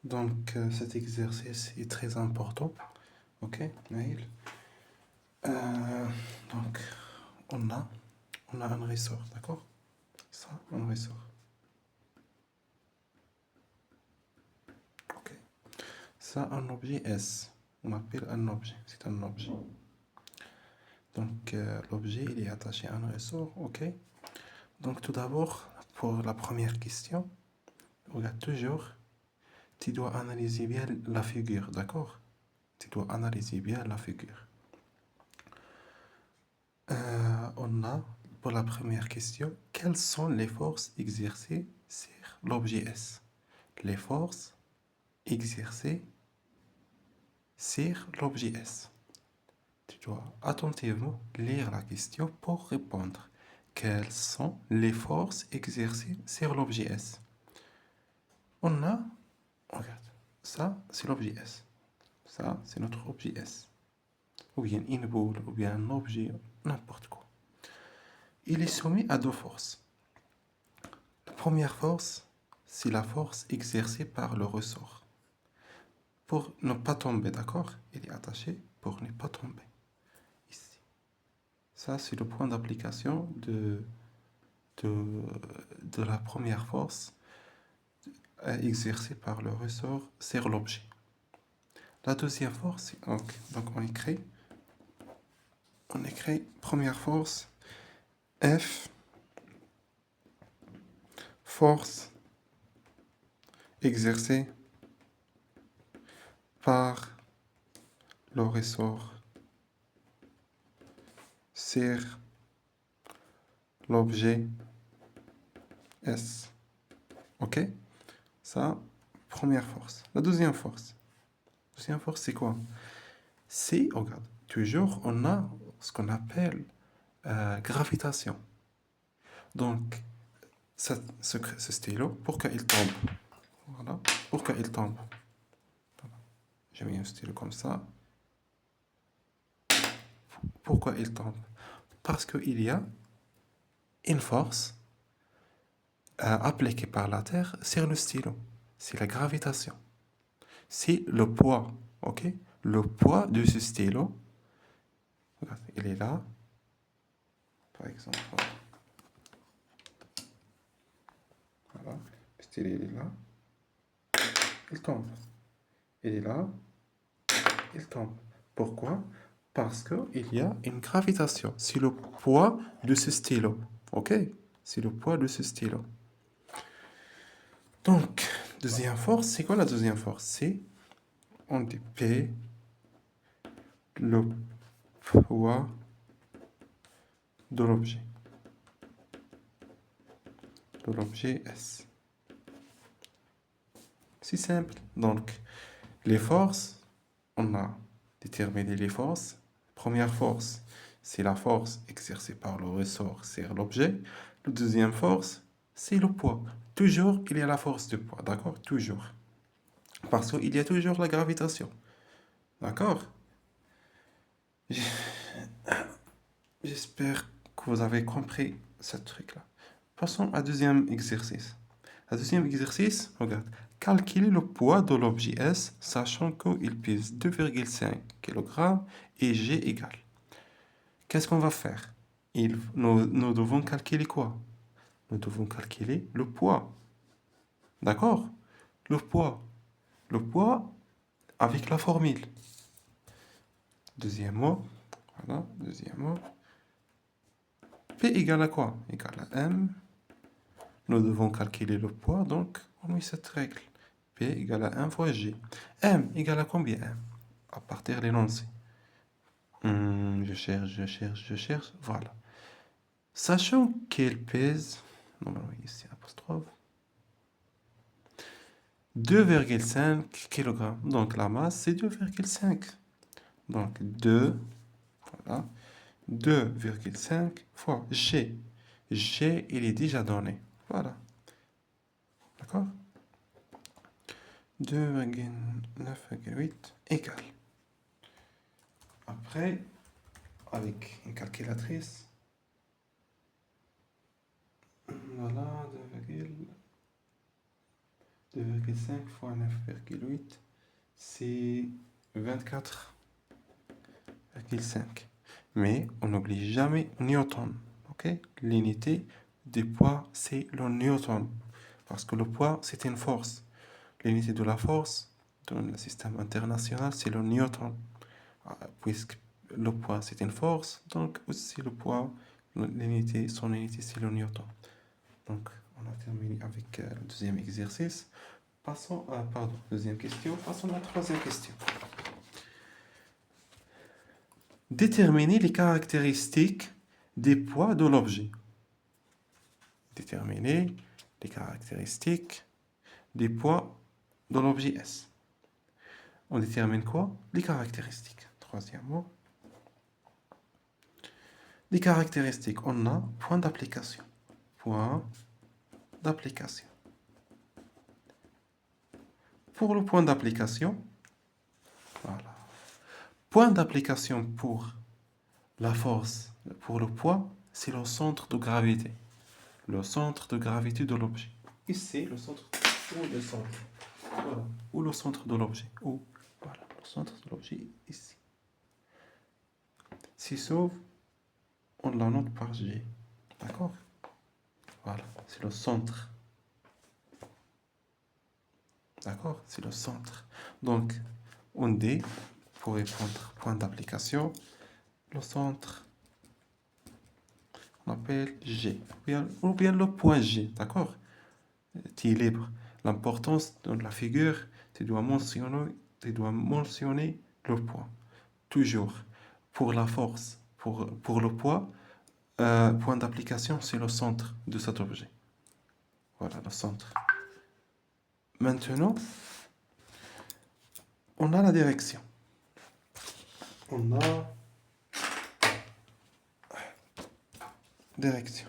Donc, cet exercice est très important. Ok, Naïl. Donc, on a, on a un ressort, d'accord? Ça, un ressort. Ok. Ça, un objet S. On appelle un objet. C'est un objet. Donc, l'objet, il est attaché à un ressort, ok? Donc, tout d'abord, pour la première question, regarde toujours, tu dois analyser bien la figure, d'accord? Tu dois analyser bien la figure. On a, pour la première question, quelles sont les forces exercées sur l'objet S? Les forces exercées sur l'objet S. Tu dois attentivement lire la question pour répondre. Quelles sont les forces exercées sur l'objet S? On a, regarde, ça c'est l'objet S. Ça c'est notre objet S. Ou bien une boule, ou bien un objet, n'importe quoi. Il est soumis à deux forces. La première force, c'est la force exercée par le ressort. Pour ne pas tomber, d'accord? Il est attaché pour ne pas tomber. Ici. Ça, c'est le point d'application de la première force exercée par le ressort sur l'objet. La deuxième force, donc on écrit première force, F, force exercée par le ressort sur l'objet S. Ok? Ça, première force. La deuxième force. Deuxième force, c'est quoi? C'est, regarde, toujours, on a ce qu'on appelle gravitation. Donc, ce stylo, pour qu'il tombe, voilà, pour qu'il tombe, voilà. J'ai mis un stylo comme ça. Pourquoi il tombe? Parce qu'il y a une force appliquée par la Terre sur le stylo. C'est la gravitation. C'est le poids, ok? Le poids de ce stylo, regarde, il est là, par exemple. Voilà, le stylo il est là, il tombe. Il est là, il tombe. Pourquoi? Parce qu'il y a une gravitation. C'est le poids de ce stylo. Ok? C'est le poids de ce stylo. Donc, deuxième force, c'est quoi la deuxième force? C'est, on dit P, le poids de l'objet. De l'objet S. C'est simple. Donc, les forces, on a déterminé les forces. Première force, c'est la force exercée par le ressort sur l'objet. La deuxième force, c'est le poids. Toujours, il y a la force de poids, d'accord? Toujours. Parce qu'il y a toujours la gravitation. D'accord? J'espère que vous avez compris ce truc-là. Passons au deuxième exercice. Le deuxième exercice, regarde. Calculer le poids de l'objet S, sachant qu'il pèse 2,5 kg et G égale. Qu'est-ce qu'on va faire? Nous devons calculer quoi? Nous devons calculer le poids. D'accord? Le poids. Le poids avec la formule. Deuxième mot. Voilà, deuxième mot. P égale à quoi? Égale à M. Nous devons calculer le poids, donc on met cette règle. P égale à 1 fois G. M égale à combien? M. À partir de l'énoncé. Je cherche. Voilà. Sachant qu'elle pèse, normalement ici apostrophe, 2,5 kg. Donc la masse, c'est 2,5. Donc 2, voilà, 2,5 fois G. G, il est déjà donné. Voilà. D'accord? 2,9,8 égale. Après, avec une calculatrice, voilà, 2,5 fois 9,8, c'est 24,5. Mais on n'oublie jamais Newton. Ok? L'unité du poids, c'est le Newton. Parce que le poids, c'est une force. L'unité de la force dans le système international, c'est le Newton. Puisque le poids, c'est une force, donc aussi le poids, l'unité, son unité, c'est le Newton. Donc, on a terminé avec le deuxième exercice. Passons à, deuxième question. Passons à la troisième question. Déterminer les caractéristiques des poids de l'objet. Déterminer les caractéristiques des poids de l'objet S. On détermine quoi? Les caractéristiques. Troisième mot. Les caractéristiques. On a point d'application. Point d'application. Pour le point d'application, voilà. Point d'application pour la force, pour le poids, c'est le centre de gravité. Le centre de gravité de l'objet. Ici, le centre, ou le centre. Voilà. Ou le centre de l'objet. Ou, voilà, le centre de l'objet ici. Si sauf, on la note par G. D'accord? Voilà, c'est le centre. D'accord? C'est le centre. Donc, on dit, pour répondre point d'application, le centre, on appelle G. Ou bien le point G. D'accord? Tu es libre. L'importance de la figure, tu dois mentionner le poids. Toujours. Pour la force, pour le poids, point d'application, c'est le centre de cet objet. Voilà, le centre. Maintenant, on a la direction. On a direction.